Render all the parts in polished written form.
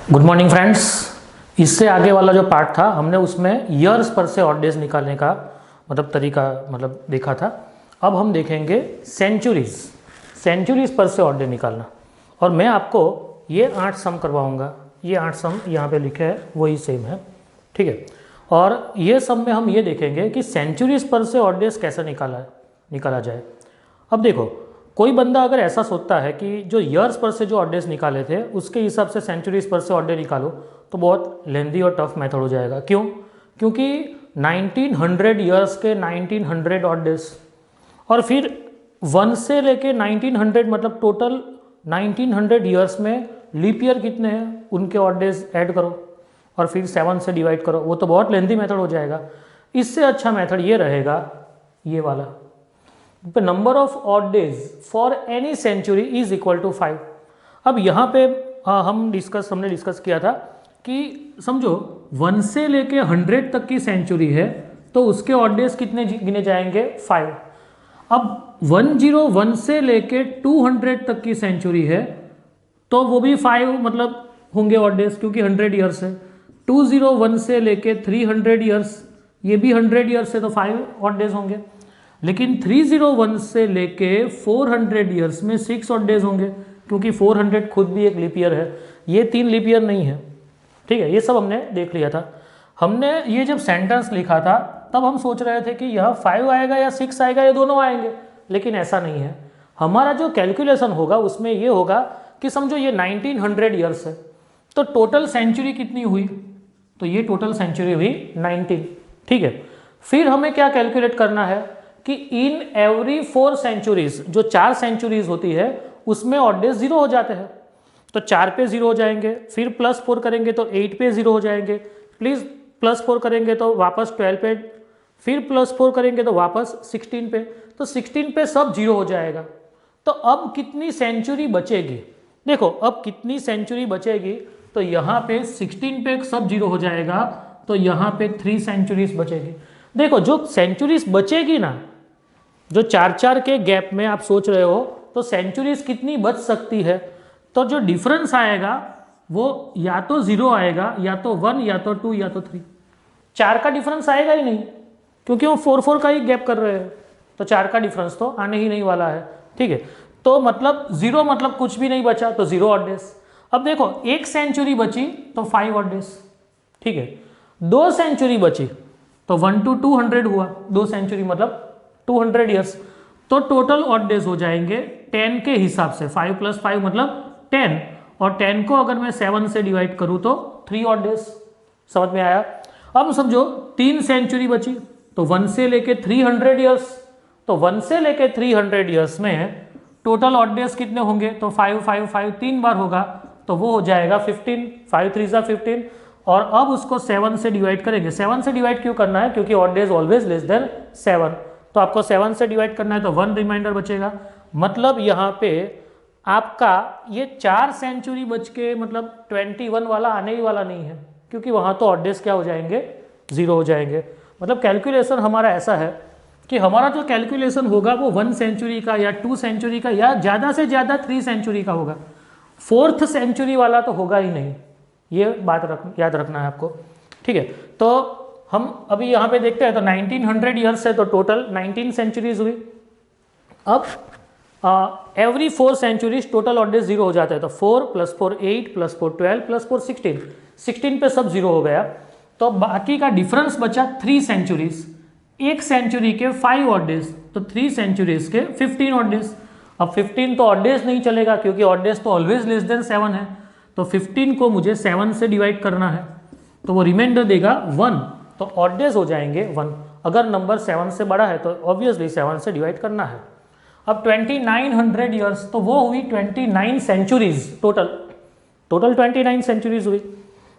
Good morning friends. इससे आगे वाला जो पार्ट था हमने उसमें ईयर्स पर से ऑड डेज निकालने का तरीका देखा था। अब हम देखेंगे सेंचुरीज पर से ऑड डे निकालना। और मैं आपको ये 8 सम करवाऊंगा। ये 8 सम यहाँ पे लिखे हैं वही सेम है, ठीक है। और ये सम में हम ये देखेंगे कि सेंचुरीज पर से ऑड डेज कैसे निकाला जाए। अब देखो, कोई बंदा अगर ऐसा सोचता है कि जो ईयर्स पर से जो ऑड डेज निकाले थे उसके हिसाब से सेंचुरीज पर से ऑड डे निकालो, तो बहुत लेंदी और टफ मेथड हो जाएगा। क्यों? क्योंकि 1900 ईयर्स के 1900 ऑड डेज, और फिर 1 से लेके 1900 मतलब टोटल 1900 ईयर्स में लीप ईयर कितने हैं उनके ऑड डेज ऐड करो और फिर 7 से डिवाइड करो। वो तो बहुत लेंदी मेथड हो जाएगा। इससे अच्छा मेथड ये रहेगा, ये वाला। The number of odd days for any century is equal to 5। अब यहाँ पे हमने डिस्कस किया था कि समझो 1 से लेके 100 तक की सेंचुरी है तो उसके ऑड डेज कितने गिने जाएंगे? 5। अब 101 से लेके 200 तक की सेंचुरी है तो वो भी 5 मतलब होंगे ऑड डेज, क्योंकि 100 ईयर्स है। 201 से लेके 300 ईयर्स, ये भी 100 ईयर्स है तो 5 ऑड डेज होंगे। लेकिन 301 से लेके 400 ईयर्स में 6 ऑड डेज होंगे, क्योंकि 400 खुद भी एक लीप ईयर है, ये 3 लीप ईयर नहीं है, ठीक है। ये सब हमने देख लिया था। हमने ये जब सेंटेंस लिखा था तब हम सोच रहे थे कि यह 5 आएगा या 6 आएगा या दोनों आएंगे, लेकिन ऐसा नहीं है। हमारा जो कैलकुलेशन होगा उसमें ये होगा कि समझो ये 1900 ईयर्स है तो टोटल सेंचुरी कितनी हुई, तो ये टोटल सेंचुरी हुई 19, ठीक है। फिर हमें क्या कैलकुलेट करना है कि इन एवरी 4 सेंचुरीज, जो 4 सेंचुरीज होती है उसमें ऑड डेज 0 हो जाते हैं, तो 4 पे 0 हो जाएंगे, फिर +4 करेंगे तो 8 पे 0 हो जाएंगे, प्लीज +4 करेंगे तो वापस 12 पे, फिर +4 करेंगे तो वापस 16 पे, तो 16 पे सब 0 हो जाएगा। तो अब कितनी सेंचुरी बचेगी? देखो अब कितनी सेंचुरी बचेगी, तो यहाँ पे 16 पे सब 0 हो जाएगा, तो यहाँ पे 3 सेंचुरीज बचेगी। देखो जो सेंचुरीज बचेगी ना, जो 4-4 के गैप में आप सोच रहे हो तो सेंचुरीज कितनी बच सकती है, तो जो डिफरेंस आएगा वो या तो 0 आएगा, या तो 1, या तो 2, या तो 3। 4 का डिफरेंस आएगा ही नहीं, क्योंकि वो 4-4 का ही गैप कर रहे हैं, तो 4 का डिफरेंस तो आने ही नहीं वाला है, ठीक है। तो मतलब 0 मतलब कुछ भी नहीं बचा, तो 0 ऑड डेज। अब देखो 1 सेंचुरी बची तो 5 ऑड डेज, ठीक है। 2 सेंचुरी बची तो 1 to 200 हुआ, 2 सेंचुरी मतलब 200 ईयर्स, तो टोटल ऑड डेज हो जाएंगे 10 के हिसाब से। 5 + 5 मतलब 10, और 10 को अगर मैं 7 से डिवाइड करूं तो 3 ऑड डेज। समझ में आया? अब समझो 3 सेंचुरी बची तो 1 से लेके 300 ईयर्स, तो 1 से लेके 300 ईयर्स में टोटल ऑड डेज कितने होंगे, तो 5 5 5 3 बार होगा, तो वो हो जाएगा 15, 5 3 15। और अब उसको 7 से डिवाइड करेंगे। 7 से डिवाइड क्यों करना है? क्योंकि odd days always less than 7, तो आपको 7 से डिवाइड करना है तो 1 रिमाइंडर बचेगा। मतलब यहाँ पे आपका ये 4 सेंचुरी बच के मतलब 21 वाला आने ही वाला नहीं है, क्योंकि वहाँ तो ऑड डेज क्या हो जाएंगे? 0 हो जाएंगे। मतलब कैलकुलेशन हमारा ऐसा है कि हमारा जो कैलकुलेशन होगा वो 1 सेंचुरी का या 2 सेंचुरी का या ज़्यादा से ज़्यादा 3 सेंचुरी का होगा, 4th सेंचुरी वाला तो होगा ही नहीं। ये बात याद रखना है आपको, ठीक है। तो हम अभी यहाँ पे देखते हैं तो 1900 ईयर्स है तो टोटल 19 सेंचुरीज हुई। अब every 4 centuries total odd days 0 हो जाता है, तो 4 + 4 8 + 4 12 + 4 16, 16 पे सब 0 हो गया, तो बाकी का डिफरेंस बचा 3 सेंचुरीज। 1 सेंचुरी के 5 ऑड डेज, तो 3 सेंचुरीज के 15 ऑड डेज। अब 15 तो ऑड डेज नहीं चलेगा, क्योंकि ऑड डेज तो ऑलवेज लेस देन 7 है, तो 15 को मुझे 7 से डिवाइड करना है, तो वो रिमाइंडर देगा 1, तो ऑड डेज हो जाएंगे 1। अगर नंबर 7 से बड़ा है तो ऑब्वियसली 7 से डिवाइड करना है। अब 2900 ईयर्स, तो वो हुई 29 सेंचुरीज, टोटल 29 सेंचुरीज हुई।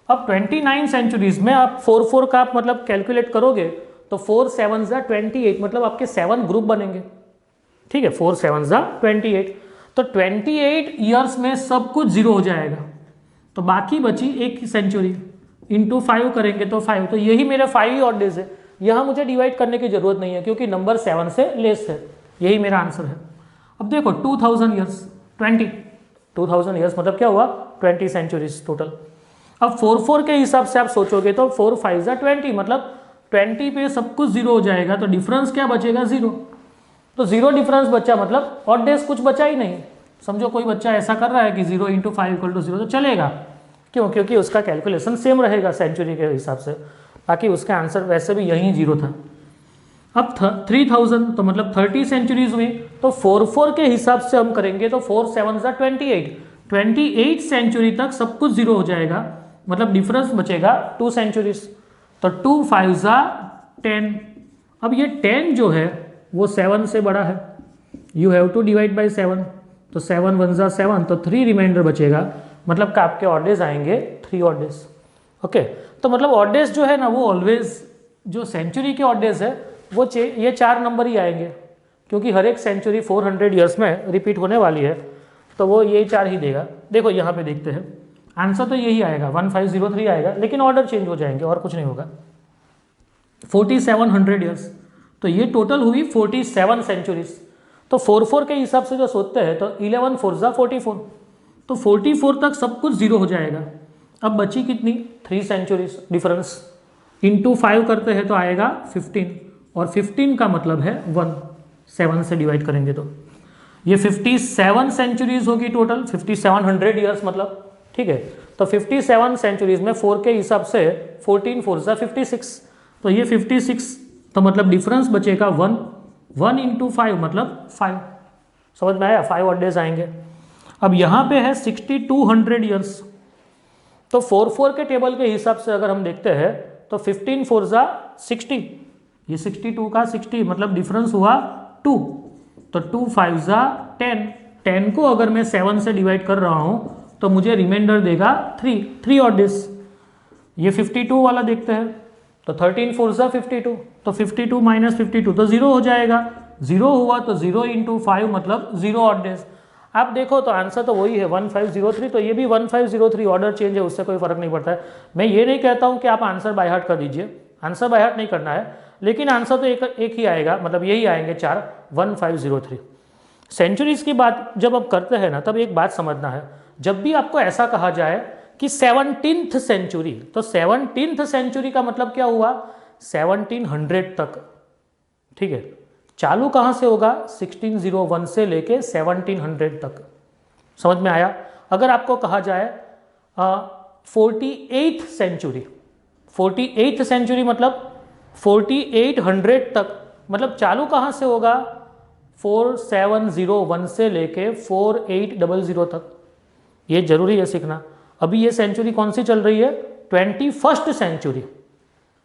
अब 29 सेंचुरीज में आप 4 का आप मतलब कैलकुलेट करोगे तो 4 7 28, मतलब आपके 7 ग्रुप बनेंगे, ठीक है। 4 7 28, तो 28 ईयर्स में सब कुछ 0 हो जाएगा, तो बाकी बची 1 सेंचुरी, इंटू 5 करेंगे तो 5, तो यही मेरे 5 ही ऑड डेज है। यहाँ मुझे डिवाइड करने की जरूरत नहीं है, क्योंकि नंबर 7 से लेस है। यही मेरा आंसर है। अब देखो 2000 ईयर्स, 20 ईयर्स मतलब क्या हुआ? 20 सेंचुरीज टोटल। अब 4 के हिसाब से आप सोचोगे तो 4 5 जा 20, मतलब 20 पे सब कुछ जीरो हो जाएगा, तो डिफरेंस क्या बचेगा? जीरो। तो जीरो डिफरेंस बचा, मतलब ऑड डेज कुछ बचा ही नहीं। समझो कोई बच्चा ऐसा कर रहा है कि 0 × 5 = 0, तो चलेगा। क्यों? क्योंकि उसका कैलकुलेशन सेम रहेगा सेंचुरी के हिसाब से, बाकी उसका आंसर वैसे भी यही जीरो था। अब 3000, तो मतलब 30 सेंचुरीज हुई, तो 4 के हिसाब से हम करेंगे तो 4 7 जा 28 सेंचुरी तक सब कुछ जीरो हो जाएगा, मतलब डिफरेंस बचेगा 2 सेंचुरीज। तो 2 5 जा 10। अब ये 10 जो है वो 7 से बड़ा है, you have to divide by 7, तो 7 1 जा 7, तो 3 रिमाइंडर बचेगा, मतलब कि आपके ऑड डेज आएंगे 3 ऑड डेज। ओके, तो मतलब ऑड डेज जो है ना वो ऑलवेज, जो सेंचुरी के ऑड डेज है वो ये 4 नंबर ही आएंगे, क्योंकि हर एक सेंचुरी 400 ईयर्स में रिपीट होने वाली है, तो वो ये 4 ही देगा। देखो यहाँ पे देखते हैं, आंसर तो यही आएगा 1503 आएगा, लेकिन ऑर्डर चेंज हो जाएंगे और कुछ नहीं होगा। 4700 ईयर्स, तो ये टोटल हुई 47 सेंचुरीज। तो 4 के हिसाब से जो सोचते हैं तो 11 4 जा 44, तो 44 तक सब कुछ जीरो हो जाएगा। अब बची कितनी? 3 सेंचुरीज डिफरेंस, इंटू 5 करते हैं तो आएगा 15, और 15 का मतलब है 1, 7 से डिवाइड करेंगे तो ये 57 सेंचुरीज होगी टोटल, 5700 ईयर्स मतलब, ठीक है। तो 57 सेंचुरीज में 4 के हिसाब से 14 4 जा 56, तो ये 56, तो मतलब डिफरेंस बचेगा 1, 1 × 5 मतलब 5। समझ में आया? 5 ऑड डेज आएंगे। अब यहाँ पे है 6200 ईयर्स, तो 4 के टेबल के हिसाब से अगर हम देखते हैं तो 15 4 जा 60, ये 62 का 60, मतलब डिफरेंस हुआ 2, तो 2 5 जा 10, 10 को अगर मैं 7 से डिवाइड कर रहा हूँ तो मुझे रिमाइंडर देगा 3 ऑड डेज। ये 52 वाला देखते हैं, तो 13 4 जा 52, तो 52 - 52 तो 0 हो जाएगा, 0 हुआ तो 0 × 5 मतलब 0 ऑड डेज। आप देखो तो आंसर तो वही है 1503, तो ये भी 1503, ऑर्डर चेंज है, उससे कोई फर्क नहीं पड़ता है। मैं ये नहीं कहता हूँ कि आप आंसर बाय हार्ट कर दीजिए, आंसर बाय हार्ट नहीं करना है, लेकिन आंसर तो एक ही आएगा, मतलब यही आएंगे 4, 1503। सेंचुरीज की बात जब आप करते हैं ना, तब एक बात समझना है, जब भी आपको ऐसा कहा जाए कि 17th सेंचुरी, तो 17th सेंचुरी का मतलब क्या हुआ? 1700 तक, ठीक है। चालू कहाँ से होगा? 1601 से लेके 1700 तक। समझ में आया? अगर आपको कहा जाए 48th सेंचुरी, 48th सेंचुरी मतलब 4800 तक, मतलब चालू कहाँ से होगा? 4701 से लेके 4800 तक। ये जरूरी है सीखना। अभी ये सेंचुरी कौन सी चल रही है? 21st century.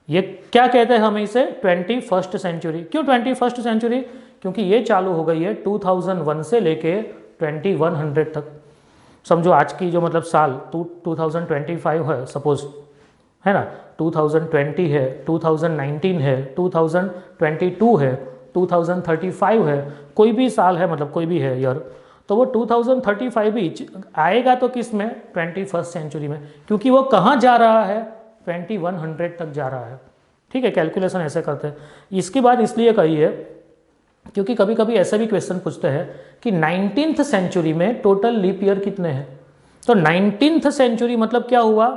ये क्या कहते हैं हम इसे? 21st century. क्यों 21st सेंचुरी? क्योंकि ये चालू हो गई है 2001 से लेके 2100 तक। समझो आज की जो मतलब साल 2025 है सपोज, है ना, 2020 है, 2019 है, 2022 है, 2035 है, कोई भी साल है, मतलब कोई भी है ईयर, तो वो 2035 भी आएगा तो किस में? 21st सेंचुरी में, क्योंकि वो कहाँ जा रहा है? 2100 तक जा रहा है। ठीक है, कैलकुलेशन ऐसे करते हैं। इसकी बात इसलिए कही है क्योंकि कभी कभी ऐसा भी क्वेश्चन पूछते हैं कि 19th सेंचुरी में टोटल लीप ईयर कितने हैं। तो 19th सेंचुरी मतलब क्या हुआ?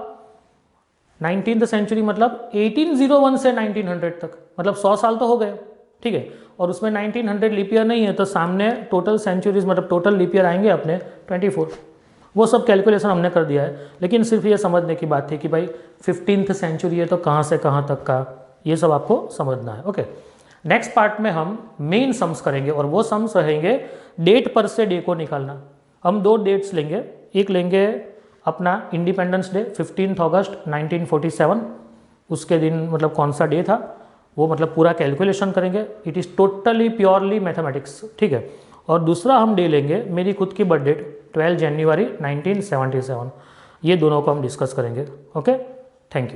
19th सेंचुरी मतलब 1801 से 1900 तक, मतलब 100 साल तो हो गए, ठीक है। और उसमें 1900 लीप ईयर नहीं है, तो सामने टोटल सेंचुरीज मतलब टोटल लीप ईयर आएंगे अपने 24। वो सब कैलकुलेशन हमने कर दिया है, लेकिन सिर्फ ये समझने की बात थी कि भाई 15th सेंचुरी है तो कहाँ से कहाँ तक का, ये सब आपको समझना है। ओके, नेक्स्ट पार्ट में हम मेन सम्स करेंगे, और वो सम्स रहेंगे डेट पर से डे को निकालना। हम 2 डेट्स लेंगे, एक लेंगे अपना इंडिपेंडेंस डे 15 अगस्त 1947, उसके दिन मतलब कौन सा डे था वो मतलब पूरा कैलकुलेशन करेंगे। It is totally purely mathematics, ठीक है। और दूसरा हम डे लेंगे मेरी खुद की बर्थ डेट 12 जनवरी 1977। ये दोनों को हम डिस्कस करेंगे। Okay, thank you.